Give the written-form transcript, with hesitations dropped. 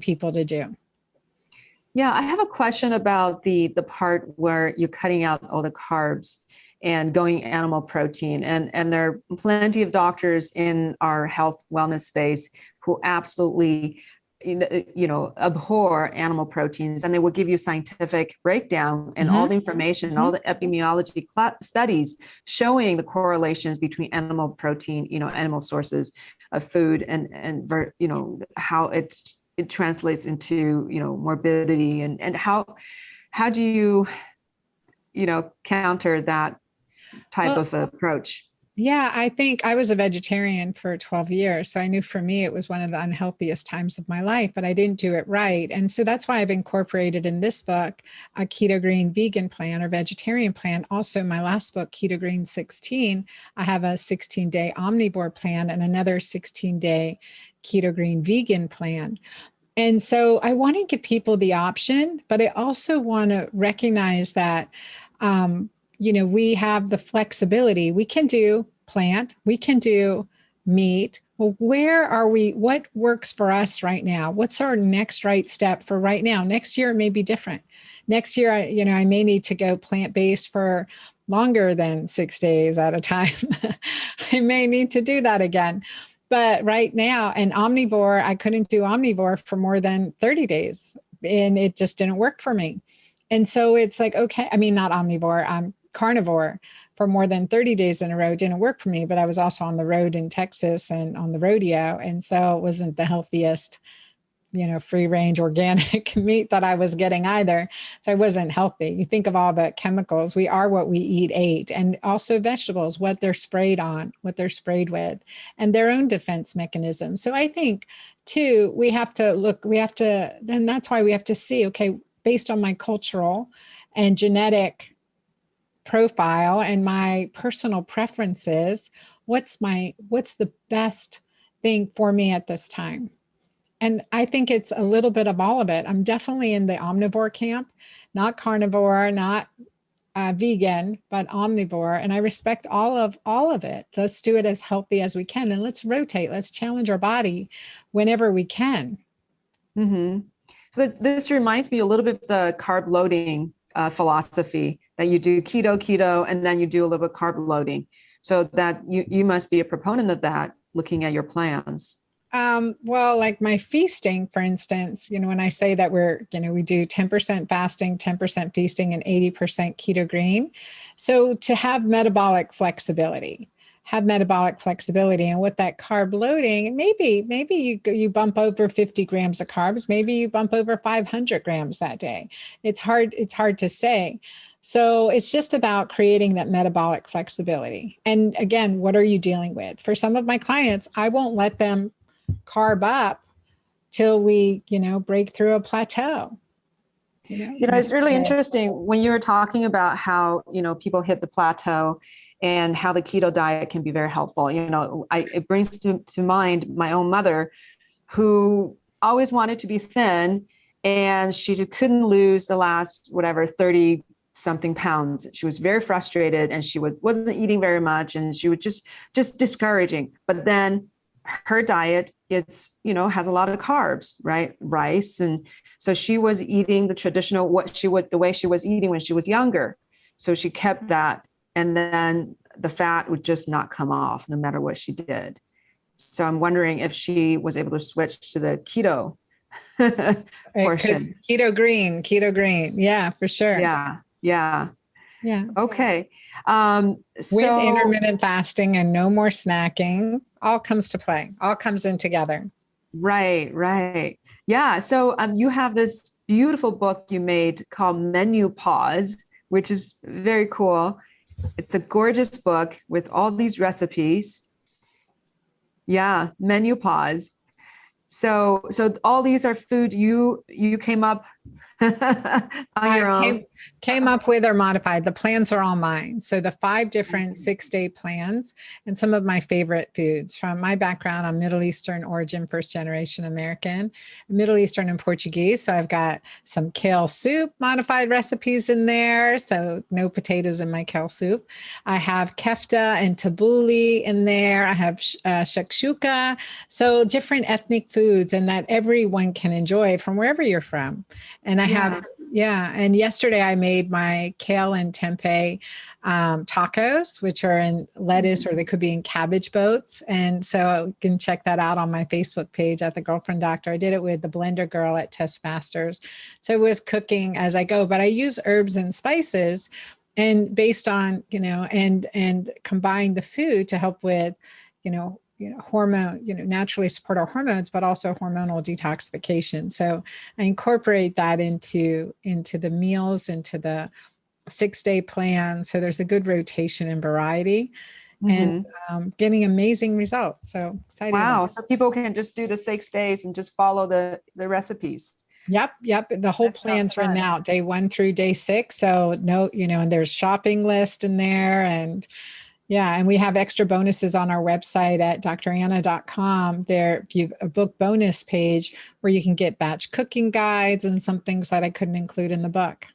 people to do. Yeah, I have a question about the part where you're cutting out all the carbs and going animal protein. And there are plenty of doctors in our health wellness space who absolutely abhor animal proteins, and they will give you scientific breakdown and all the information, all the epidemiology studies showing the correlations between animal protein, animal sources of food and how it translates into, morbidity and how do you, counter that type of approach? Yeah, I think I was a vegetarian for 12 years. So I knew for me, it was one of the unhealthiest times of my life, but I didn't do it right. And so that's why I've incorporated in this book a keto green vegan plan or vegetarian plan. Also, my last book, Keto Green 16, I have a 16-day omnivore plan and another 16-day keto green vegan plan. And so I want to give people the option, but I also want to recognize that we have the flexibility. We can do plant, we can do meat. Well, where are we? What works for us right now? What's our next right step for right now? Next year, it may be different. Next year, I may need to go plant-based for longer than 6 days at a time. I may need to do that again. But right now, and omnivore, I couldn't do omnivore for more than 30 days, and it just didn't work for me. And so it's like, okay, not omnivore, carnivore for more than 30 days in a row didn't work for me, but I was also on the road in Texas and on the rodeo. And so it wasn't the healthiest, free range organic meat that I was getting either. So I wasn't healthy. You think of all the chemicals, we are what we ate, and also vegetables, what they're sprayed on, what they're sprayed with, and their own defense mechanism. So I think too, then that's why we have to see, okay, based on my cultural and genetic profile and my personal preferences, what's the best thing for me at this time? And I think it's a little bit of all of it. I'm definitely in the omnivore camp, not carnivore, not vegan, but omnivore. And I respect all of it. Let's do it as healthy as we can. And let's rotate. Let's challenge our body whenever we can. Mm-hmm. So this reminds me a little bit of the carb loading philosophy, that you do keto, and then you do a little bit carb loading. So that you must be a proponent of that, looking at your plans. Well, like my feasting, for instance, when I say that we do 10% fasting, 10% feasting, and 80% keto green. So to have metabolic flexibility. And with that carb loading, maybe you bump over 50 grams of carbs, maybe you bump over 500 grams that day. It's hard to say. So it's just about creating that metabolic flexibility. And again, what are you dealing with? For some of my clients, I won't let them carb up till we, break through a plateau. It's really interesting when you were talking about how, people hit the plateau and how the keto diet can be very helpful. It brings to mind my own mother, who always wanted to be thin, and she couldn't lose the last 30 something pounds. She was very frustrated, and she wasn't eating very much, and she was just discouraging. But then her diet, has a lot of carbs, right? Rice. And so she was eating the traditional, the way she was eating when she was younger. So she kept that. And then the fat would just not come off no matter what she did. So I'm wondering if she was able to switch to the keto portion. Keto green. Yeah, for sure. Yeah. Okay. With intermittent fasting and no more snacking, all comes to play, all comes in together. Right. Yeah. So you have this beautiful book you made called Menopause, which is very cool. It's a gorgeous book with all these recipes. Yeah, Menopause. So all these are food you came up on your own. came up with or modified. The plans are all mine. So the 5 different 6-day plans and some of my favorite foods from my background. I'm Middle Eastern origin, first generation American, Middle Eastern and Portuguese. So I've got some kale soup modified recipes in there. So no potatoes in my kale soup. I have kefta and tabbouleh in there. I have shakshuka. So different ethnic foods and that everyone can enjoy from wherever you're from. And I have and yesterday I made my kale and tempeh tacos, which are in lettuce or they could be in cabbage boats. And so you can check that out on my Facebook page at The Girlfriend Doctor. I did it with the blender girl at Test Masters. So it was cooking as I go, but I use herbs and spices and based on, and combine the food to help with, hormone, naturally support our hormones, but also hormonal detoxification. So I incorporate that into the meals, into the 6-day plan. So there's a good rotation and variety and getting amazing results. So excited. Wow. So people can just do the 6 days and just follow the recipes. Yep. The whole plan's written out day 1 through day 6. So and there's shopping list in there and and we have extra bonuses on our website at dranna.com. There, if you have a book bonus page where you can get batch cooking guides and some things that I couldn't include in the book.